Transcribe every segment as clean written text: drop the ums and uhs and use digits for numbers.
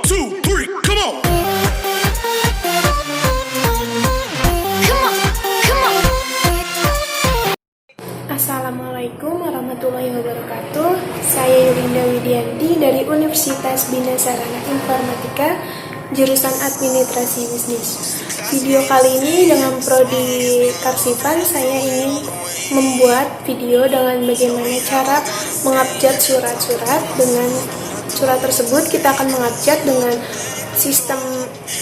One, two, three, come on. Assalamualaikum warahmatullahi wabarakatuh. Saya Yurinda Widianti dari Universitas Bina Sarana Informatika, jurusan Administrasi Bisnis. Video kali ini dengan prodi Karsipan, saya ingin membuat video dengan bagaimana cara mengabjad surat-surat. Dengan surat tersebut kita akan mengabjad dengan sistem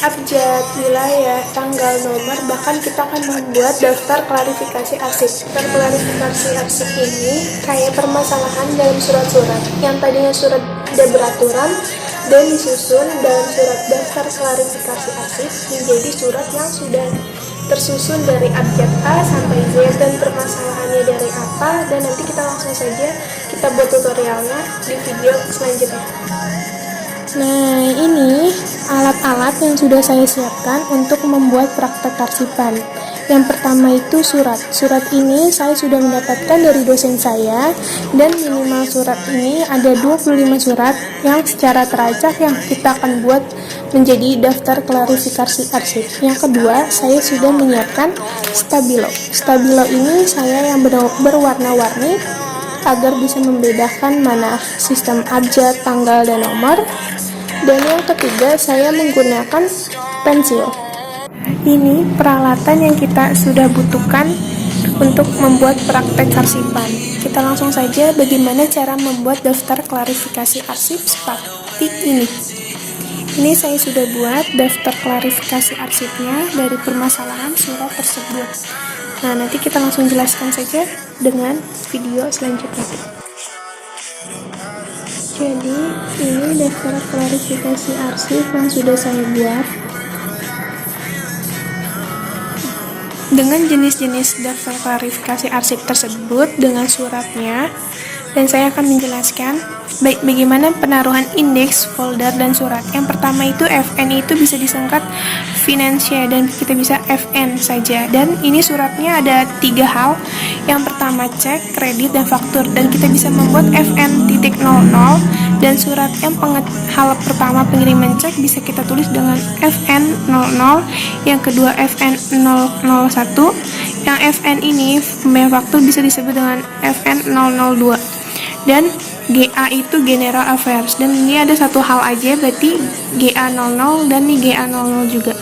abjad, wilayah, tanggal, nomor, bahkan kita akan membuat daftar klarifikasi arsip. Daftar klarifikasi arsip ini kayak permasalahan dalam surat-surat yang tadinya surat tidak beraturan dan disusun dalam surat daftar klarifikasi arsip menjadi surat yang sudah tersusun dari abjad A sampai Z dan permasalahannya dari apa, dan nanti kita langsung saja kita buat tutorialnya di video selanjutnya. Nah, ini alat-alat yang sudah saya siapkan untuk membuat praktek karsipan. Yang pertama itu surat. Surat ini saya sudah mendapatkan dari dosen saya, dan minimal surat ini ada 25 surat yang secara teracak yang kita akan buat menjadi daftar klarifikasi arsip. Yang kedua, saya sudah menyiapkan stabilo. Stabilo ini saya yang berwarna-warni agar bisa membedakan mana sistem abjad, tanggal, dan nomor. Dan yang ketiga, saya menggunakan pensil. Ini peralatan yang kita sudah butuhkan untuk membuat praktek karsipan. Kita langsung saja bagaimana cara membuat daftar klarifikasi arsip seperti ini. Ini saya sudah buat daftar klarifikasi arsipnya dari permasalahan surat tersebut. Nah, nanti kita langsung jelaskan saja dengan video selanjutnya. Jadi, ini daftar klarifikasi arsip yang sudah saya buat dengan jenis-jenis daftar klarifikasi arsip tersebut dengan suratnya, dan saya akan menjelaskan bagaimana penaruhan indeks, folder, dan surat. Yang pertama itu FN, itu bisa disingkat financial dan kita bisa FN saja. Dan ini suratnya ada 3 hal. Yang pertama cek, kredit, dan faktur, dan kita bisa membuat FN.00, dan surat yang hal pertama pengiriman cek bisa kita tulis dengan FN00, yang kedua FN001, yang FN ini pembayar faktur bisa disebut dengan FN002, dan GA itu General Affairs, dan ini ada satu hal aja berarti GA00 dan ini GA00 juga.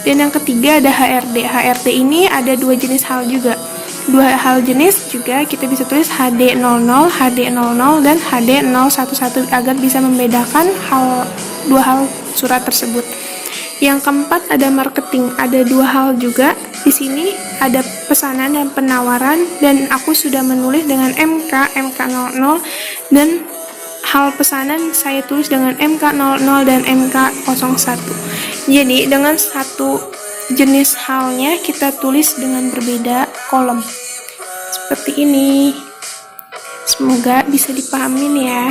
Dan yang ketiga ada HRD. HRD ini ada 2 jenis hal juga. 2 hal jenis juga kita bisa tulis HD00, HD00, dan HD011 agar bisa membedakan 2 hal surat tersebut. Yang keempat ada marketing, ada 2 hal juga. Di sini ada pesanan dan penawaran, dan aku sudah menulis dengan MK00, dan hal pesanan saya tulis dengan MK00 dan MK01. Jadi dengan satu jenis halnya kita tulis dengan berbeda kolom seperti ini. Semoga bisa dipahamin ya.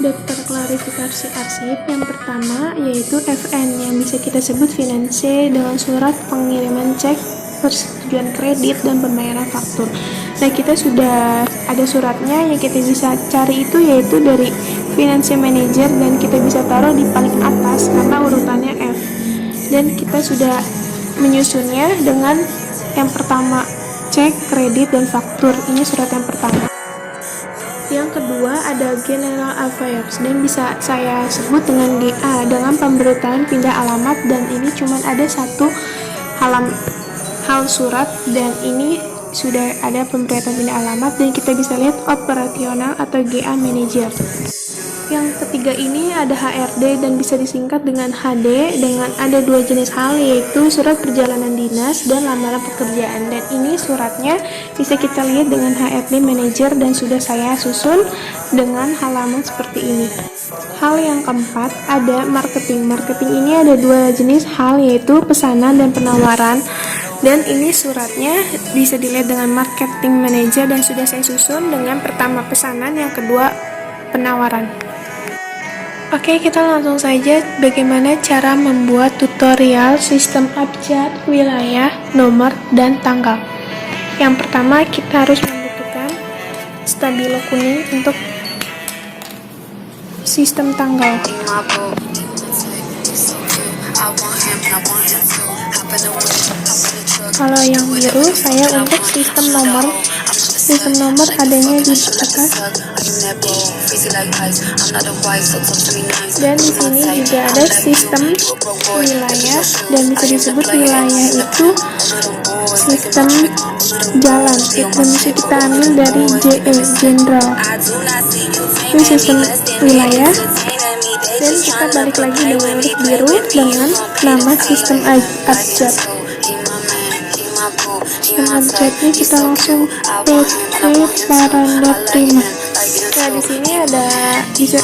Daftar klarifikasi arsip yang pertama yaitu FN yang bisa kita sebut finanse dengan surat pengiriman cek, persetujuan kredit, dan pembayaran faktur. Nah, kita sudah ada suratnya yang kita bisa cari itu yaitu dari finance manager, dan kita bisa taruh di paling atas karena urutannya F. Dan kita sudah menyusunnya dengan yang pertama cek, kredit, dan faktur. Ini surat yang pertama. Yang kedua ada General Affairs, dan bisa saya sebut dengan GA dengan pemberitaan pindah alamat, dan ini cuma ada satu hal surat, dan ini sudah ada pemberitaan pindah alamat, dan kita bisa lihat operasional atau GA manager. Yang ketiga ini ada HRD dan bisa disingkat dengan HD, dengan ada 2 jenis hal yaitu surat perjalanan dinas dan lamaran pekerjaan, dan ini suratnya bisa kita lihat dengan HRD manager dan sudah saya susun dengan halaman seperti ini. Hal yang keempat ada marketing. Marketing ini ada 2 jenis hal yaitu pesanan dan penawaran, dan ini suratnya bisa dilihat dengan marketing manager dan sudah saya susun dengan pertama pesanan, yang kedua penawaran. Oke, kita langsung saja bagaimana cara membuat tutorial sistem abjad, wilayah, nomor, dan tanggal. Yang pertama kita harus membutuhkan stabilo kuning untuk sistem tanggal. Kalau yang biru saya untuk sistem nomor adanya di atas, dan di sini juga ada sistem wilayah, dan bisa disebut wilayah itu sistem jalan, dan bisa kita ambil dari JE General, ini sistem wilayah. Dan kita balik lagi dengan huruf biru dengan nama sistem abjad. Sistem abjadnya kita langsung PT paragraf prima. Nah, di sini ada bisa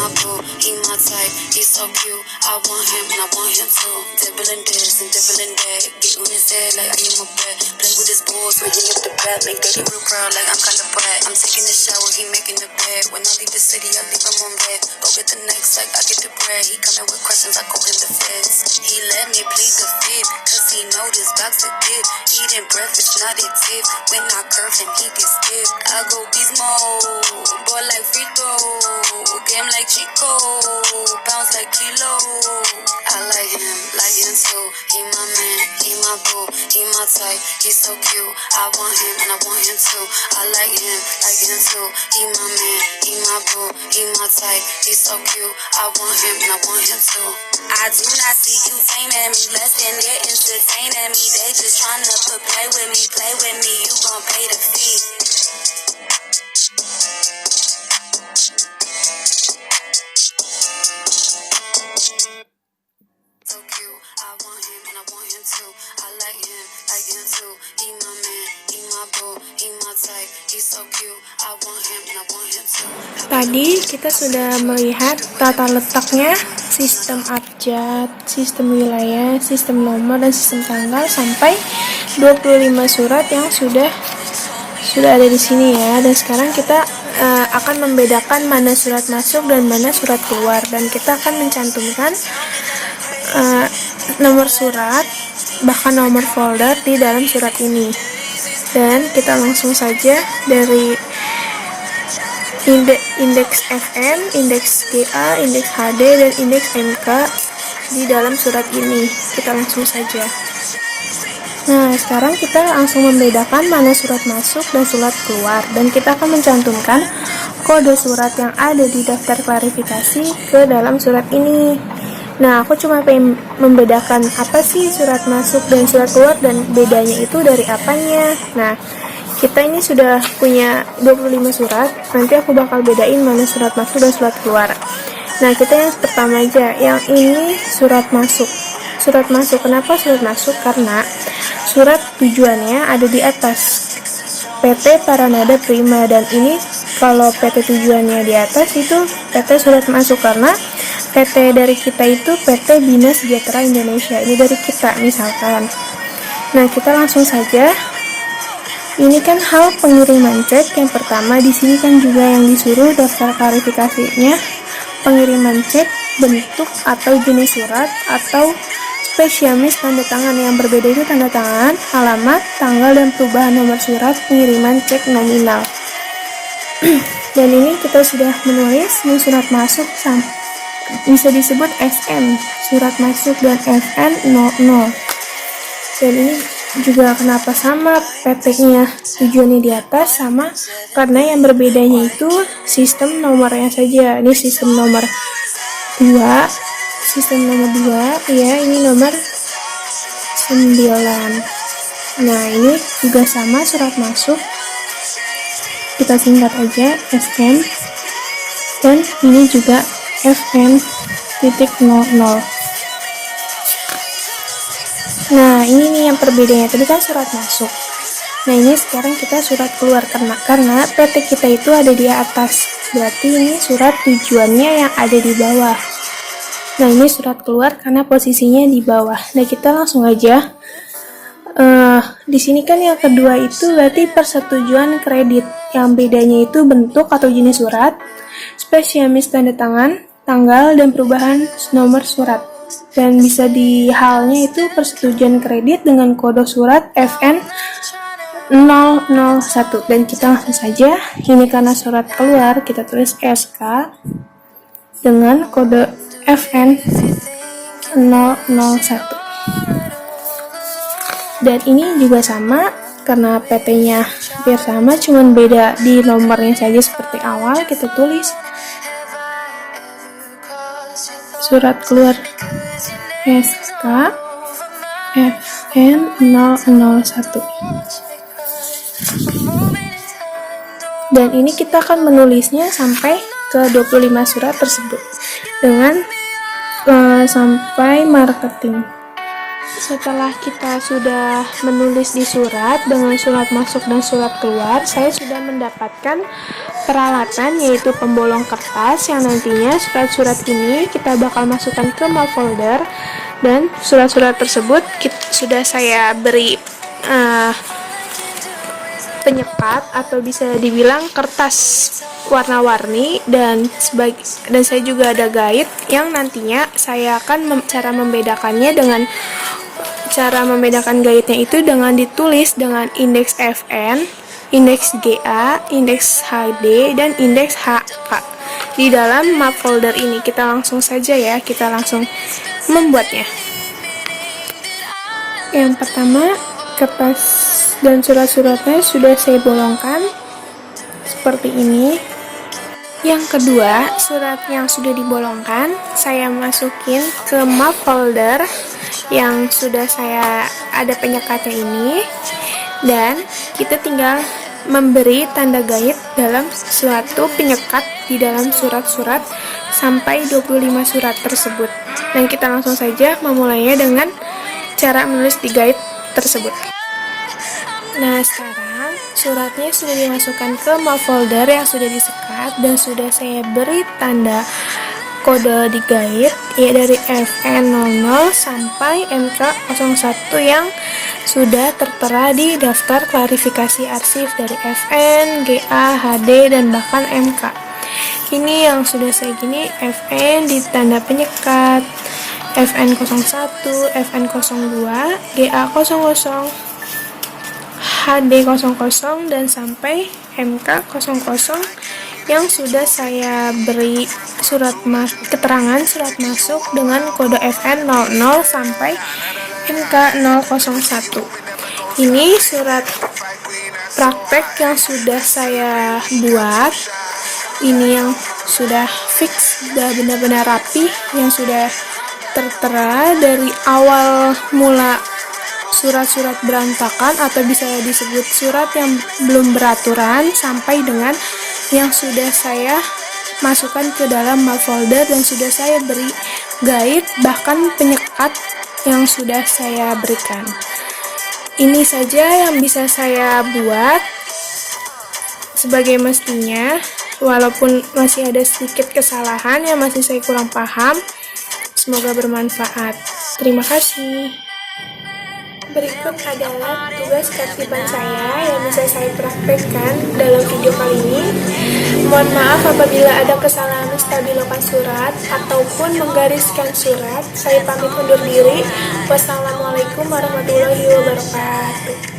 tadi kita sudah melihat tata letaknya sistem abjad, sistem wilayah, sistem nomor, dan sistem tanggal sampai 25 surat yang sudah ada di sini ya. Dan sekarang kita akan membedakan mana surat masuk dan mana surat keluar, dan kita akan mencantumkan nomor surat bahkan nomor folder di dalam surat ini. Dan kita langsung saja dari indeks FM, indeks GA, indeks HD, dan indeks MK di dalam surat ini. Kita langsung saja. Nah, sekarang kita langsung membedakan mana surat masuk dan surat keluar, dan kita akan mencantumkan kode surat yang ada di daftar klarifikasi ke dalam surat ini. Nah, aku cuma pengen membedakan apa sih surat masuk dan surat keluar, dan bedanya itu dari apanya. Nah, kita ini sudah punya 25 surat, nanti aku bakal bedain mana surat masuk dan surat keluar. Nah, kita yang pertama aja, yang ini surat masuk. Surat masuk, kenapa surat masuk? Karena surat tujuannya ada di atas, PT Paranada Prima, dan ini kalau PT tujuannya di atas itu PT surat masuk, karena PT dari kita itu PT Bina Sejahtera Indonesia, ini dari kita misalkan. Nah, kita langsung saja. Ini kan hal pengiriman cek yang pertama. Di sini kan juga yang disuruh daftar klarifikasinya, pengiriman cek, bentuk atau jenis surat, atau spesialis tanda tangan. Yang berbeda itu tanda tangan, alamat, tanggal, dan perubahan nomor surat pengiriman cek nominal. Dan ini kita sudah menulis ini surat masuk, bisa disebut SM, surat masuk, dan FN 00. Dan ini juga kenapa sama PT-nya tujuannya di atas sama, karena yang berbedanya itu sistem nomornya saja. Ini sistem nomor 2, ya, ini nomor 9. Nah, ini juga sama surat masuk, kita singkat aja SM, dan ini juga FN 00. Nah, ini nih yang perbedaannya, tadi kan surat masuk. Nah, ini sekarang kita surat keluar, karena PT kita itu ada di atas, berarti ini surat tujuannya yang ada di bawah. Nah, ini surat keluar karena posisinya di bawah. Nah, kita langsung aja. Di sini kan yang kedua itu berarti persetujuan kredit. Yang bedanya itu bentuk atau jenis surat, spesialis tanda tangan, tanggal, dan perubahan nomor surat. Dan bisa di halnya itu persetujuan kredit dengan kode surat FN 001. Dan kita langsung saja, ini karena surat keluar, kita tulis SK dengan kode FN 001. Dan ini juga sama, karena PT-nya hampir sama, cuman beda di nomornya saja. Seperti awal kita tulis surat keluar SK FN 001. Dan ini kita akan menulisnya sampai ke 25 surat tersebut dengan sampai marketing. Setelah kita sudah menulis di surat dengan surat masuk dan surat keluar, saya sudah mendapatkan peralatan, yaitu pembolong kertas, yang nantinya surat-surat ini kita bakal masukkan ke mal folder. Dan surat-surat tersebut sudah saya beri penyekat atau bisa dibilang kertas warna-warni, dan saya juga ada guide yang nantinya saya akan cara membedakannya dengan guide-nya itu dengan ditulis dengan indeks FN, indeks GA, indeks HD, dan indeks HK di dalam map folder ini. Kita langsung saja ya, kita langsung membuatnya. Yang pertama, kertas dan surat-suratnya sudah saya bolongkan seperti ini. Yang kedua, surat yang sudah dibolongkan saya masukin ke map folder yang sudah saya ada penyekatnya ini, dan kita tinggal memberi tanda guide dalam suatu penyekat di dalam surat-surat sampai 25 surat tersebut. Dan kita langsung saja memulainya dengan cara menulis di guide tersebut. Nah, sekarang suratnya sudah dimasukkan ke map folder yang sudah disekat dan sudah saya beri tanda kode di guide, ya, dari FN00 sampai MK01 yang sudah tertera di daftar klarifikasi arsip dari FN, GA, HD, dan bahkan MK. Ini yang sudah saya gini, FN di tanda penyekat, FN01, FN02, GA00, HD00, dan sampai MK00 yang sudah saya beri keterangan surat masuk dengan kode FN00 sampai MK001. Ini surat praktek yang sudah saya buat. Ini yang sudah fix, sudah benar-benar rapi, yang sudah tertera dari awal mula surat-surat berantakan atau bisa disebut surat yang belum beraturan sampai dengan yang sudah saya masukkan ke dalam map folder dan sudah saya beri guide bahkan penyekat yang sudah saya berikan. Ini saja yang bisa saya buat sebagai mestinya, walaupun masih ada sedikit kesalahan yang masih saya kurang paham. Semoga bermanfaat. Terima kasih. Berikut adalah tugas ketertiban saya yang bisa saya praktekkan dalam video kali ini. Mohon maaf apabila ada kesalahan menstabilokan surat ataupun menggariskan surat. Saya pamit undur diri. Wassalamualaikum warahmatullahi wabarakatuh.